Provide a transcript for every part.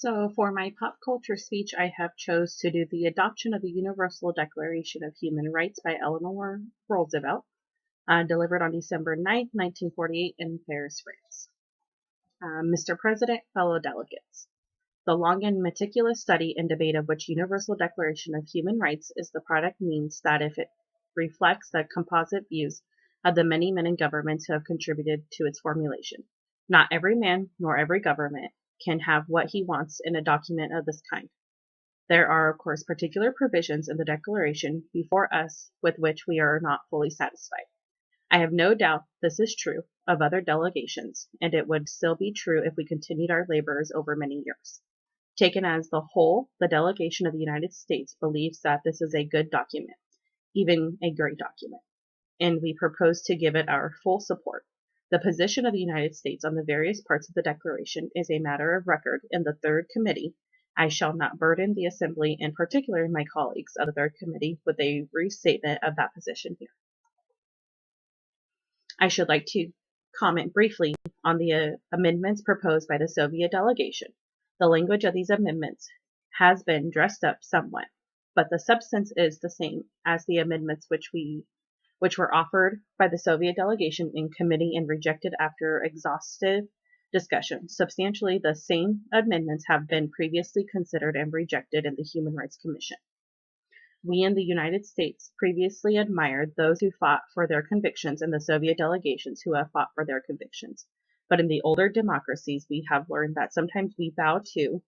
So for my pop culture speech, I have chose to do the adoption of the Universal Declaration of Human Rights by Eleanor Roosevelt, delivered on December 9th, 1948 in Paris, France. Mr. President, fellow delegates, the long and meticulous study and debate of which Universal Declaration of Human Rights is the product means that if it reflects the composite views of the many men and governments who have contributed to its formulation. Not every man nor every government can have what he wants in a document of this kind. There are, of course, particular provisions in the Declaration before us with which we are not fully satisfied. I have no doubt this is true of other delegations, and it would still be true if we continued our labors over many years. Taken as the whole, the delegation of the United States believes that this is a good document, even a great document, and we propose to give it our full support. The position of the United States on the various parts of the Declaration is a matter of record in the Third Committee. I shall not burden the Assembly, and particularly my colleagues of the Third Committee, with a restatement of that position here. I should like to comment briefly on the amendments proposed by the Soviet delegation. The language of these amendments has been dressed up somewhat, but the substance is the same as the amendments which were offered by the Soviet delegation in committee and rejected after exhaustive discussion. Substantially, the same amendments have been previously considered and rejected in the Human Rights Commission. We in the United States previously admired those who fought for their convictions and the Soviet delegations who have fought for their convictions. But in the older democracies, we have learned that sometimes we bow to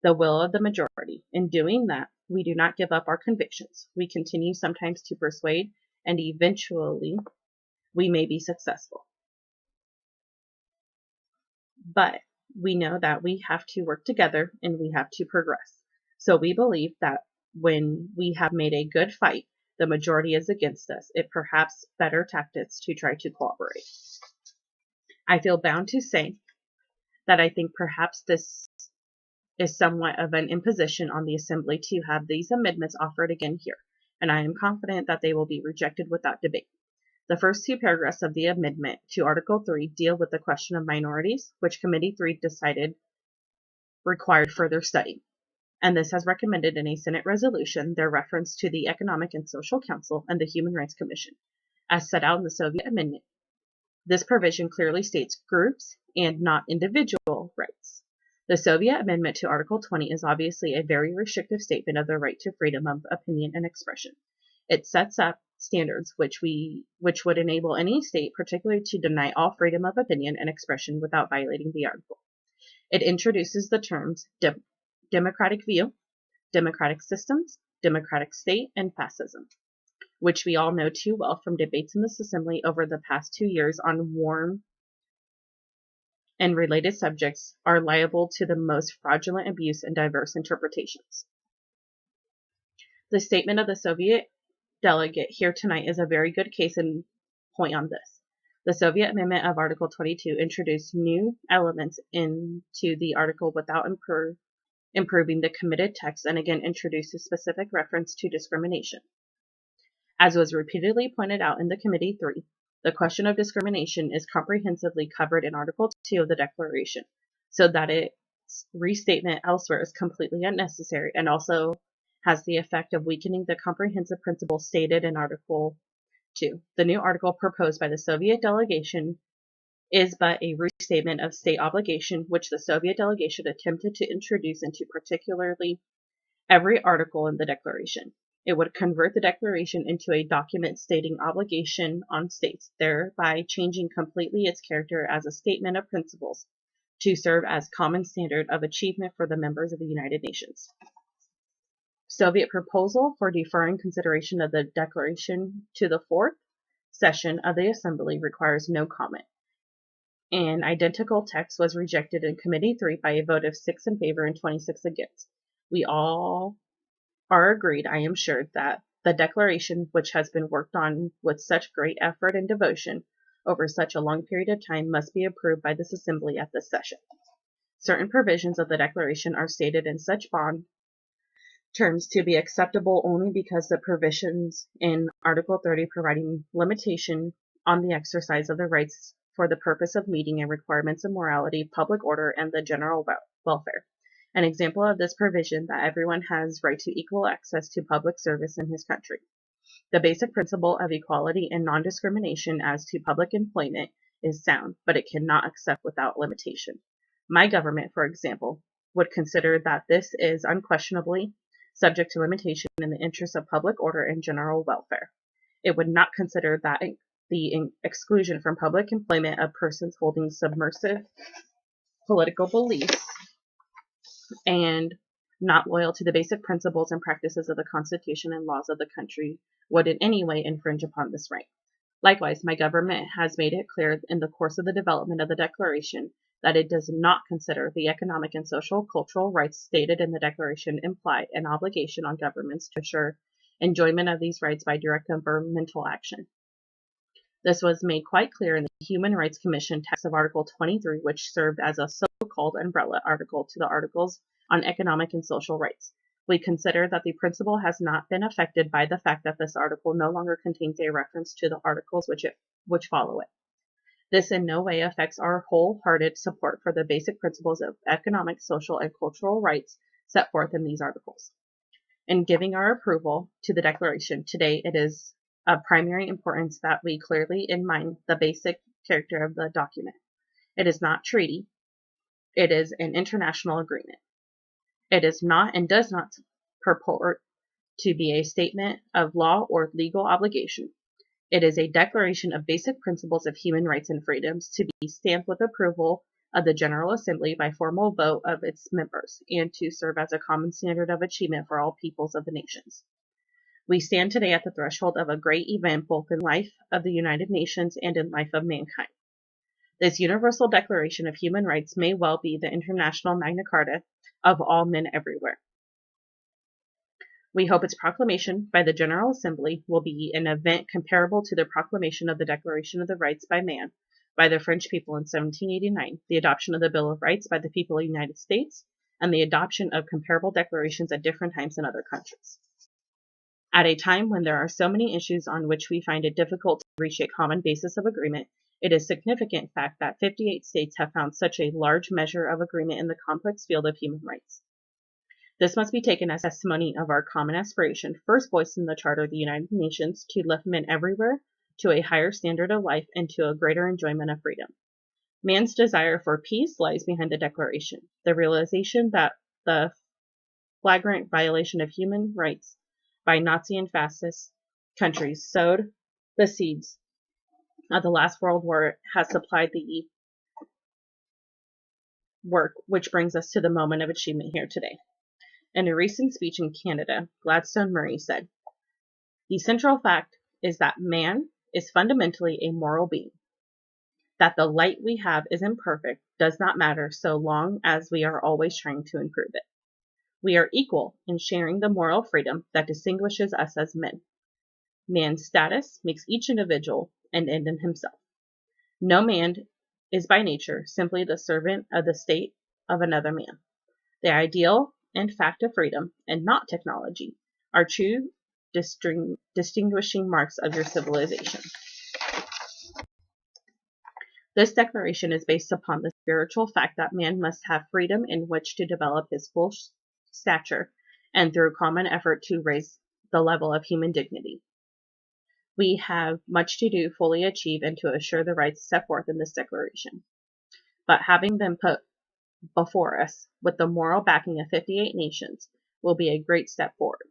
the will of the majority. In doing that, we do not give up our convictions. We continue sometimes to persuade, and eventually we may be successful. But we know that we have to work together and we have to progress. So we believe that when we have made a good fight, the majority is against us. It perhaps better tactics to try to cooperate. I feel bound to say that I think perhaps this is somewhat of an imposition on the Assembly to have these amendments offered again here, and I am confident that they will be rejected without debate. The first two paragraphs of the amendment to Article 3 deal with the question of minorities, which Committee 3 decided required further study, and this has recommended in a Senate resolution their reference to the Economic and Social Council and the Human Rights Commission, as set out in the Soviet amendment. This provision clearly states groups and not individual rights. The Soviet amendment to Article 20 is obviously a very restrictive statement of the right to freedom of opinion and expression. It sets up standards which would enable any state particularly to deny all freedom of opinion and expression without violating the article. It introduces the terms democratic view, democratic systems, democratic state, and fascism, which we all know too well from debates in this Assembly over the past 2 years on war and related subjects, are liable to the most fraudulent abuse and diverse interpretations. The statement of the Soviet delegate here tonight is a very good case in point on this. The Soviet amendment of Article 22 introduced new elements into the article without improving the committed text, and again introduced a specific reference to discrimination. As was repeatedly pointed out in the Committee 3, the question of discrimination is comprehensively covered in Article 2 of the Declaration, so that its restatement elsewhere is completely unnecessary and also has the effect of weakening the comprehensive principles stated in Article 2. The new article proposed by the Soviet delegation is but a restatement of state obligation, which the Soviet delegation attempted to introduce into particularly every article in the Declaration. It would convert the Declaration into a document stating obligation on states, thereby changing completely its character as a statement of principles to serve as common standard of achievement for the members of the United Nations. Soviet proposal for deferring consideration of the Declaration to the fourth session of the Assembly requires no comment. An identical text was rejected in Committee 3 by a vote of 6 in favor and 26 against. We all are agreed, I am sure, that the Declaration, which has been worked on with such great effort and devotion over such a long period of time, must be approved by this Assembly at this session. Certain provisions of the Declaration are stated in such bond terms to be acceptable only because the provisions in Article 30 providing limitation on the exercise of the rights for the purpose of meeting and requirements of morality, public order, and the general welfare An example of this provision that everyone has right to equal access to public service in his country. The basic principle of equality and non-discrimination as to public employment is sound, but it cannot accept without limitation. My government, for example, would consider that this is unquestionably subject to limitation in the interest of public order and general welfare. It would not consider that the exclusion from public employment of persons holding subversive political beliefs and not loyal to the basic principles and practices of the Constitution and laws of the country would in any way infringe upon this right. Likewise, my government has made it clear in the course of the development of the Declaration that it does not consider the economic and social cultural rights stated in the Declaration imply an obligation on governments to assure enjoyment of these rights by direct governmental action. This was made quite clear in the Human Rights Commission text of Article 23, which served as a so-called umbrella article to the Articles on Economic and Social Rights. We consider that the principle has not been affected by the fact that this article no longer contains a reference to the articles which follow it. This in no way affects our wholehearted support for the basic principles of economic, social, and cultural rights set forth in these articles. In giving our approval to the Declaration today, it is of primary importance that we clearly in mind the basic character of the document. It is not treaty. It is an international agreement. It is not and does not purport to be a statement of law or legal obligation. It is a declaration of basic principles of human rights and freedoms to be stamped with approval of the General Assembly by formal vote of its members, and to serve as a common standard of achievement for all peoples of the nations. We stand today at the threshold of a great event both in life of the United Nations and in life of mankind. This Universal Declaration of Human Rights may well be the international Magna Carta of all men everywhere. We hope its proclamation by the General Assembly will be an event comparable to the proclamation of the Declaration of the Rights by Man by the French people in 1789, the adoption of the Bill of Rights by the people of the United States, and the adoption of comparable declarations at different times in other countries. At a time when there are so many issues on which we find it difficult to reach a common basis of agreement, it is a significant fact that 58 states have found such a large measure of agreement in the complex field of human rights. This must be taken as testimony of our common aspiration, first voiced in the Charter of the United Nations, to lift men everywhere to a higher standard of life and to a greater enjoyment of freedom. Man's desire for peace lies behind the Declaration. The realization that the flagrant violation of human rights by Nazi and fascist countries sowed the seeds of the last World War has supplied the work which brings us to the moment of achievement here today. In a recent speech in Canada, Gladstone Murray said, "The central fact is that man is fundamentally a moral being. That the light we have is imperfect does not matter so long as we are always trying to improve it. We are equal in sharing the moral freedom that distinguishes us as men. Man's status makes each individual an end in himself. No man is by nature simply the servant of the state of another man. The ideal and fact of freedom, and not technology, are true distinguishing marks of your civilization." This declaration is based upon the spiritual fact that man must have freedom in which to develop his full stature and through common effort to raise the level of human dignity. We have much to do fully achieve and to assure the rights set forth in this declaration. But having them put before us with the moral backing of 58 nations will be a great step forward.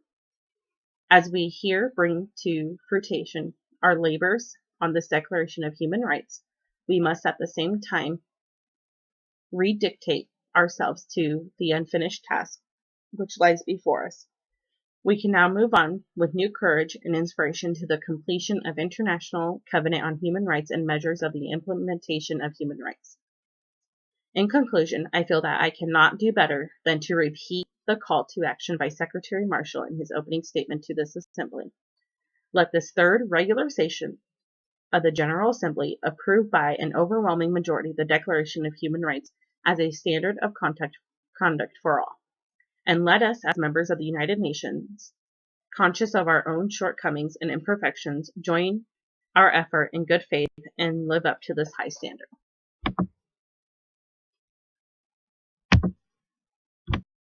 As we here bring to fruition our labors on this Declaration of Human Rights, we must at the same time rededicate ourselves to the unfinished task which lies before us. We can now move on with new courage and inspiration to the completion of International Covenant on Human Rights and measures of the implementation of human rights. In conclusion, I feel that I cannot do better than to repeat the call to action by Secretary Marshall in his opening statement to this Assembly. Let this third regular session of the General Assembly approve by an overwhelming majority the Declaration of Human Rights as a standard of conduct for all. And let us, as members of the United Nations, conscious of our own shortcomings and imperfections, join our effort in good faith and live up to this high standard.